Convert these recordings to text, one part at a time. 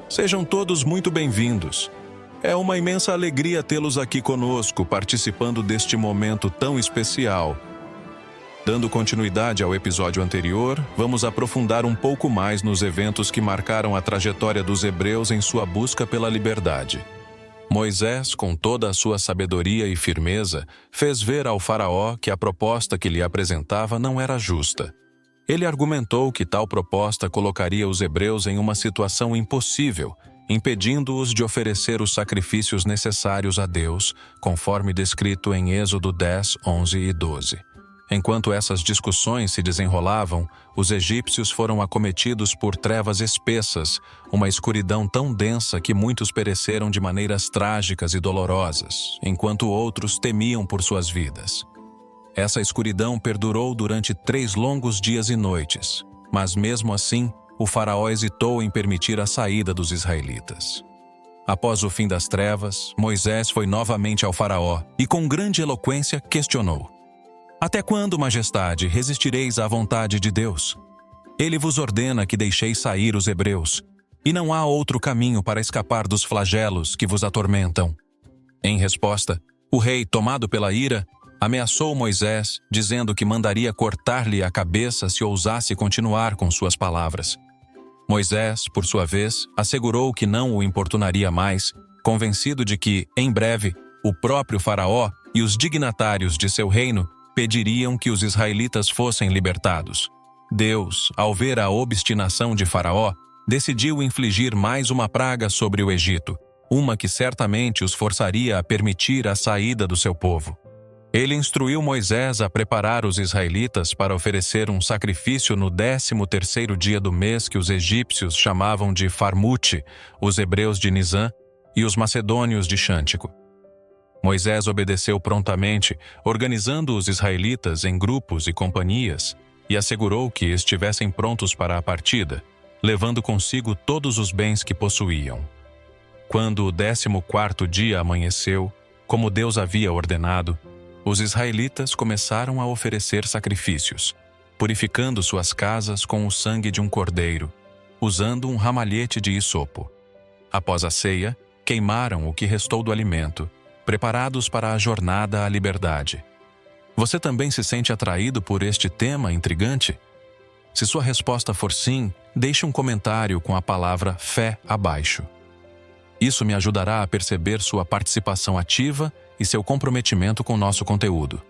Sejam todos muito bem-vindos. É uma imensa alegria tê-los aqui conosco, participando deste momento tão especial. Dando continuidade ao episódio anterior, vamos aprofundar um pouco mais nos eventos que marcaram a trajetória dos hebreus em sua busca pela liberdade. Moisés, com toda a sua sabedoria e firmeza, fez ver ao faraó que a proposta que lhe apresentava não era justa. Ele argumentou que tal proposta colocaria os hebreus em uma situação impossível, impedindo-os de oferecer os sacrifícios necessários a Deus, conforme descrito em Êxodo 10, 11 e 12. Enquanto essas discussões se desenrolavam, os egípcios foram acometidos por trevas espessas, uma escuridão tão densa que muitos pereceram de maneiras trágicas e dolorosas, enquanto outros temiam por suas vidas. Essa escuridão perdurou durante 3 longos dias e noites, mas mesmo assim, o faraó hesitou em permitir a saída dos israelitas. Após o fim das trevas, Moisés foi novamente ao faraó e com grande eloquência questionou: "Até quando, majestade, resistireis à vontade de Deus? Ele vos ordena que deixeis sair os hebreus, e não há outro caminho para escapar dos flagelos que vos atormentam." Em resposta, o rei, tomado pela ira, ameaçou Moisés, dizendo que mandaria cortar-lhe a cabeça se ousasse continuar com suas palavras. Moisés, por sua vez, assegurou que não o importunaria mais, convencido de que, em breve, o próprio faraó e os dignatários de seu reino pediriam que os israelitas fossem libertados. Deus, ao ver a obstinação de Faraó, decidiu infligir mais uma praga sobre o Egito, uma que certamente os forçaria a permitir a saída do seu povo. Ele instruiu Moisés a preparar os israelitas para oferecer um sacrifício no 13º dia do mês que os egípcios chamavam de Farmute, os hebreus de Nisã e os macedônios de Xântico. Moisés obedeceu prontamente, organizando os israelitas em grupos e companhias, e assegurou que estivessem prontos para a partida, levando consigo todos os bens que possuíam. Quando o 14º dia amanheceu, como Deus havia ordenado, os israelitas começaram a oferecer sacrifícios, purificando suas casas com o sangue de um cordeiro, usando um ramalhete de hisopo. Após a ceia, queimaram o que restou do alimento, preparados para a jornada à liberdade. Você também se sente atraído por este tema intrigante? Se sua resposta for sim, deixe um comentário com a palavra fé abaixo. Isso me ajudará a perceber sua participação ativa e seu comprometimento com nosso conteúdo.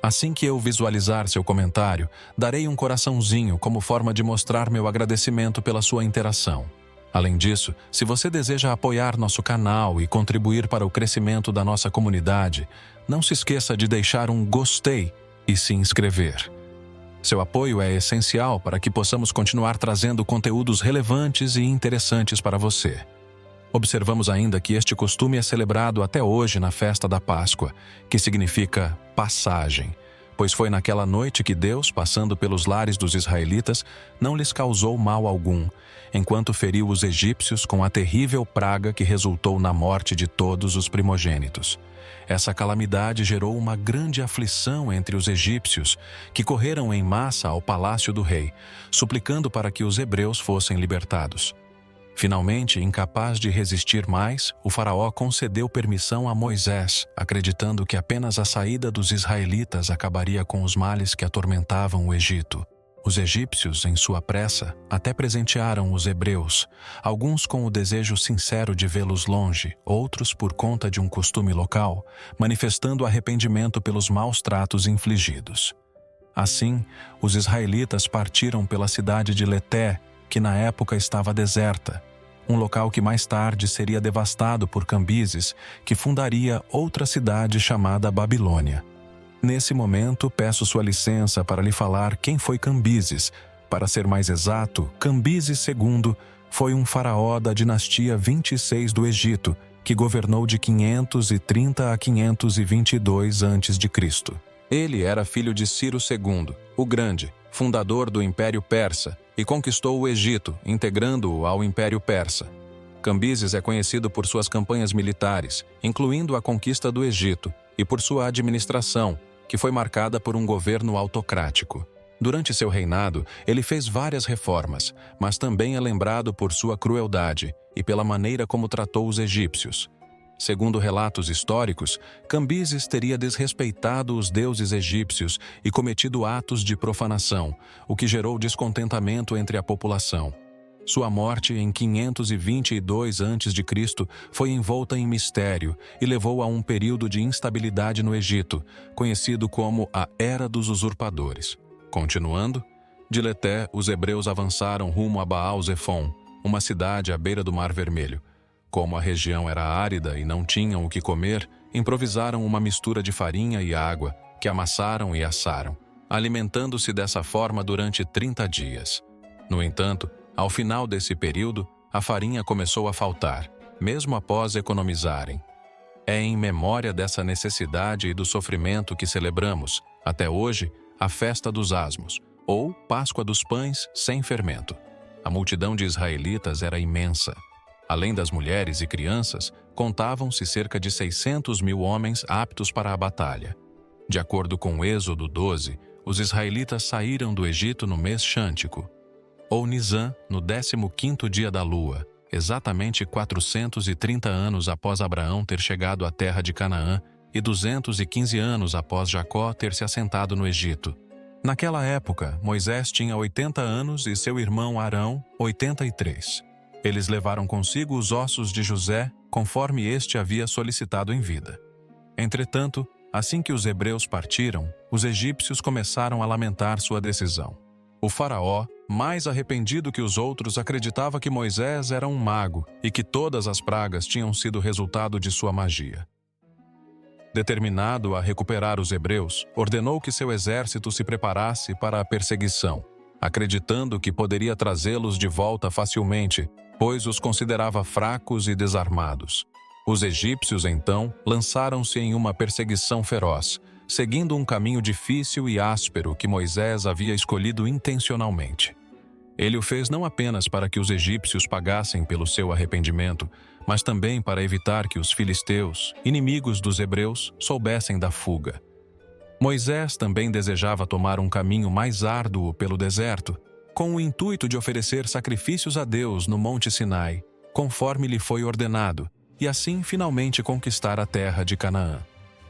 Assim que eu visualizar seu comentário, darei um coraçãozinho como forma de mostrar meu agradecimento pela sua interação. Além disso, se você deseja apoiar nosso canal e contribuir para o crescimento da nossa comunidade, não se esqueça de deixar um gostei e se inscrever. Seu apoio é essencial para que possamos continuar trazendo conteúdos relevantes e interessantes para você. Observamos ainda que este costume é celebrado até hoje na festa da Páscoa, que significa passagem, pois foi naquela noite que Deus, passando pelos lares dos israelitas, não lhes causou mal algum, enquanto feriu os egípcios com a terrível praga que resultou na morte de todos os primogênitos. Essa calamidade gerou uma grande aflição entre os egípcios, que correram em massa ao palácio do rei, suplicando para que os hebreus fossem libertados. Finalmente, incapaz de resistir mais, o faraó concedeu permissão a Moisés, acreditando que apenas a saída dos israelitas acabaria com os males que atormentavam o Egito. Os egípcios, em sua pressa, até presentearam os hebreus, alguns com o desejo sincero de vê-los longe, outros por conta de um costume local, manifestando arrependimento pelos maus tratos infligidos. Assim, os israelitas partiram pela cidade de Leté, que na época estava deserta, um local que mais tarde seria devastado por Cambises, que fundaria outra cidade chamada Babilônia. Nesse momento, peço sua licença para lhe falar quem foi Cambises. Para ser mais exato, Cambises II foi um faraó da dinastia 26 do Egito, que governou de 530 a 522 a.C. Ele era filho de Ciro II, o Grande, fundador do Império Persa, e conquistou o Egito, integrando-o ao Império Persa. Cambises é conhecido por suas campanhas militares, incluindo a conquista do Egito, e por sua administração, que foi marcada por um governo autocrático. Durante seu reinado, ele fez várias reformas, mas também é lembrado por sua crueldade e pela maneira como tratou os egípcios. Segundo relatos históricos, Cambises teria desrespeitado os deuses egípcios e cometido atos de profanação, o que gerou descontentamento entre a população. Sua morte em 522 a.C. foi envolta em mistério e levou a um período de instabilidade no Egito, conhecido como a Era dos Usurpadores. Continuando, de Leté, os hebreus avançaram rumo a Baal-Zefon, uma cidade à beira do Mar Vermelho. Como a região era árida e não tinham o que comer, improvisaram uma mistura de farinha e água, que amassaram e assaram, alimentando-se dessa forma durante 30 dias. No entanto, ao final desse período, a farinha começou a faltar, mesmo após economizarem. É em memória dessa necessidade e do sofrimento que celebramos, até hoje, a Festa dos Asmos, ou Páscoa dos Pães sem fermento. A multidão de israelitas era imensa. Além das mulheres e crianças, contavam-se cerca de 600 mil homens aptos para a batalha. De acordo com Êxodo 12, os israelitas saíram do Egito no mês Xântico, ou Nisan, no 15º dia da lua, exatamente 430 anos após Abraão ter chegado à terra de Canaã e 215 anos após Jacó ter se assentado no Egito. Naquela época, Moisés tinha 80 anos e seu irmão Arão, 83. Eles levaram consigo os ossos de José, conforme este havia solicitado em vida. Entretanto, assim que os hebreus partiram, os egípcios começaram a lamentar sua decisão. O faraó, mais arrependido que os outros, acreditava que Moisés era um mago e que todas as pragas tinham sido resultado de sua magia. Determinado a recuperar os hebreus, ordenou que seu exército se preparasse para a perseguição, acreditando que poderia trazê-los de volta facilmente, pois os considerava fracos e desarmados. Os egípcios, então, lançaram-se em uma perseguição feroz, seguindo um caminho difícil e áspero que Moisés havia escolhido intencionalmente. Ele o fez não apenas para que os egípcios pagassem pelo seu arrependimento, mas também para evitar que os filisteus, inimigos dos hebreus, soubessem da fuga. Moisés também desejava tomar um caminho mais árduo pelo deserto, com o intuito de oferecer sacrifícios a Deus no Monte Sinai, conforme lhe foi ordenado, e assim finalmente conquistar a terra de Canaã.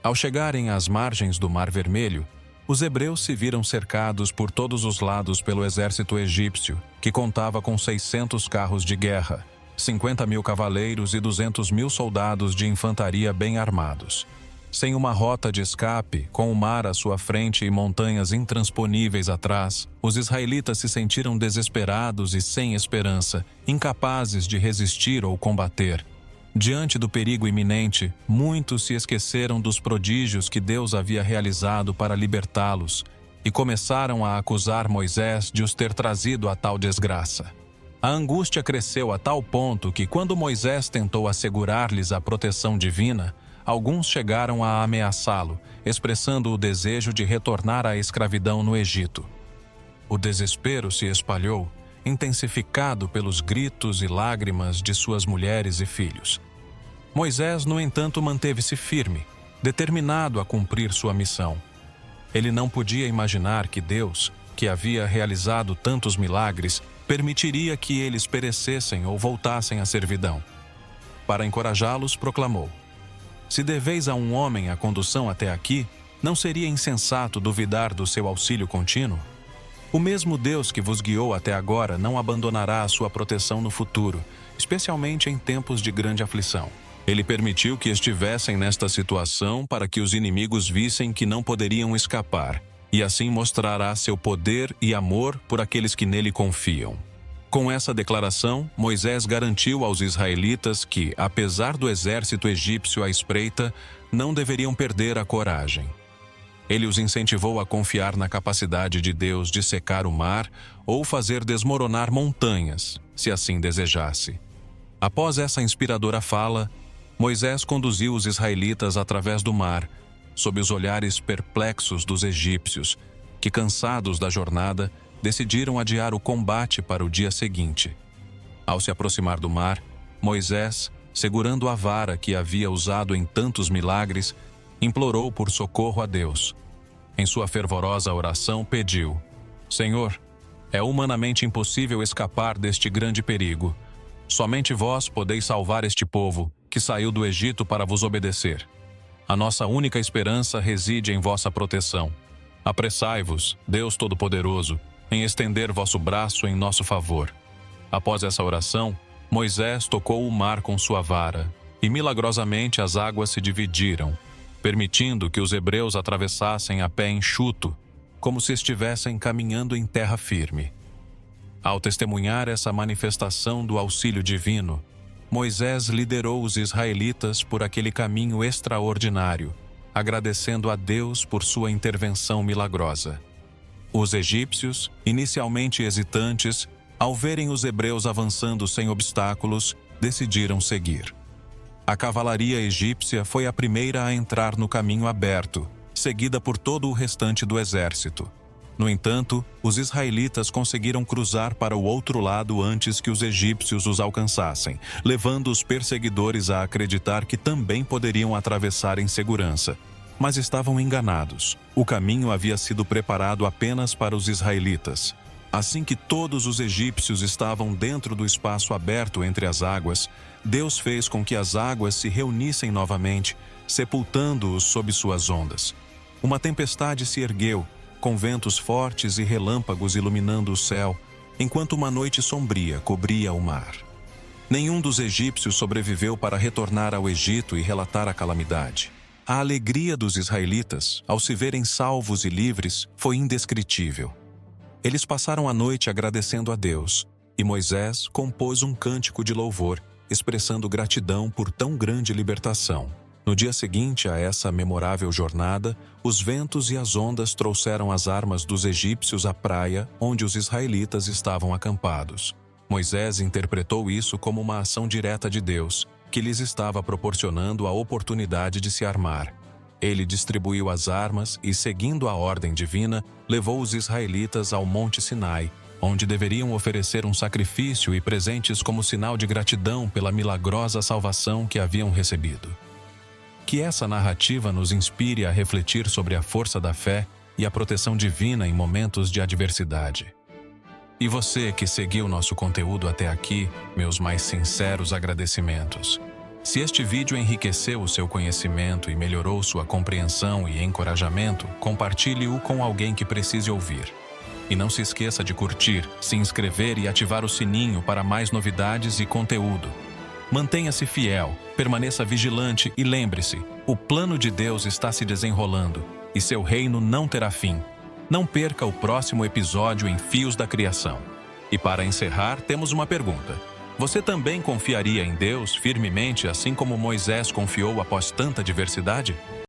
Ao chegarem às margens do Mar Vermelho, os hebreus se viram cercados por todos os lados pelo exército egípcio, que contava com 600 carros de guerra, 50 mil cavaleiros e 200 mil soldados de infantaria bem armados. Sem uma rota de escape, com o mar à sua frente e montanhas intransponíveis atrás, os israelitas se sentiram desesperados e sem esperança, incapazes de resistir ou combater. Diante do perigo iminente, muitos se esqueceram dos prodígios que Deus havia realizado para libertá-los e começaram a acusar Moisés de os ter trazido a tal desgraça. A angústia cresceu a tal ponto que, quando Moisés tentou assegurar-lhes a proteção divina, alguns chegaram a ameaçá-lo, expressando o desejo de retornar à escravidão no Egito. O desespero se espalhou, intensificado pelos gritos e lágrimas de suas mulheres e filhos. Moisés, no entanto, manteve-se firme, determinado a cumprir sua missão. Ele não podia imaginar que Deus, que havia realizado tantos milagres, permitiria que eles perecessem ou voltassem à servidão. Para encorajá-los, proclamou: "Se deveis a um homem a condução até aqui, não seria insensato duvidar do seu auxílio contínuo? O mesmo Deus que vos guiou até agora não abandonará a sua proteção no futuro, especialmente em tempos de grande aflição. Ele permitiu que estivessem nesta situação para que os inimigos vissem que não poderiam escapar, e assim mostrará seu poder e amor por aqueles que nele confiam." Com essa declaração, Moisés garantiu aos israelitas que, apesar do exército egípcio à espreita, não deveriam perder a coragem. Ele os incentivou a confiar na capacidade de Deus de secar o mar ou fazer desmoronar montanhas, se assim desejasse. Após essa inspiradora fala, Moisés conduziu os israelitas através do mar, sob os olhares perplexos dos egípcios, que, cansados da jornada, decidiram adiar o combate para o dia seguinte. Ao se aproximar do mar, Moisés, segurando a vara que havia usado em tantos milagres, implorou por socorro a Deus. Em sua fervorosa oração, pediu: Senhor, é humanamente impossível escapar deste grande perigo. Somente vós podeis salvar este povo, que saiu do Egito para vos obedecer. A nossa única esperança reside em vossa proteção. Apressai-vos, Deus Todo-Poderoso, em estender vosso braço em nosso favor. Após essa oração, Moisés tocou o mar com sua vara, e milagrosamente as águas se dividiram, permitindo que os hebreus atravessassem a pé enxuto, como se estivessem caminhando em terra firme. Ao testemunhar essa manifestação do auxílio divino, Moisés liderou os israelitas por aquele caminho extraordinário, agradecendo a Deus por sua intervenção milagrosa. Os egípcios, inicialmente hesitantes, ao verem os hebreus avançando sem obstáculos, decidiram seguir. A cavalaria egípcia foi a primeira a entrar no caminho aberto, seguida por todo o restante do exército. No entanto, os israelitas conseguiram cruzar para o outro lado antes que os egípcios os alcançassem, levando os perseguidores a acreditar que também poderiam atravessar em segurança. Mas estavam enganados. O caminho havia sido preparado apenas para os israelitas. Assim que todos os egípcios estavam dentro do espaço aberto entre as águas, Deus fez com que as águas se reunissem novamente, sepultando-os sob suas ondas. Uma tempestade se ergueu, com ventos fortes e relâmpagos iluminando o céu, enquanto uma noite sombria cobria o mar. Nenhum dos egípcios sobreviveu para retornar ao Egito e relatar a calamidade. A alegria dos israelitas, ao se verem salvos e livres, foi indescritível. Eles passaram a noite agradecendo a Deus, e Moisés compôs um cântico de louvor, expressando gratidão por tão grande libertação. No dia seguinte a essa memorável jornada, os ventos e as ondas trouxeram as armas dos egípcios à praia onde os israelitas estavam acampados. Moisés interpretou isso como uma ação direta de Deus, que lhes estava proporcionando a oportunidade de se armar. Ele distribuiu as armas e, seguindo a ordem divina, levou os israelitas ao Monte Sinai, onde deveriam oferecer um sacrifício e presentes como sinal de gratidão pela milagrosa salvação que haviam recebido. Que essa narrativa nos inspire a refletir sobre a força da fé e a proteção divina em momentos de adversidade. E você que seguiu nosso conteúdo até aqui, meus mais sinceros agradecimentos. Se este vídeo enriqueceu o seu conhecimento e melhorou sua compreensão e encorajamento, compartilhe-o com alguém que precise ouvir. E não se esqueça de curtir, se inscrever e ativar o sininho para mais novidades e conteúdo. Mantenha-se fiel, permaneça vigilante e lembre-se, o plano de Deus está se desenrolando e seu reino não terá fim. Não perca o próximo episódio em Fios da Criação. E para encerrar, temos uma pergunta. Você também confiaria em Deus firmemente assim como Moisés confiou após tanta adversidade?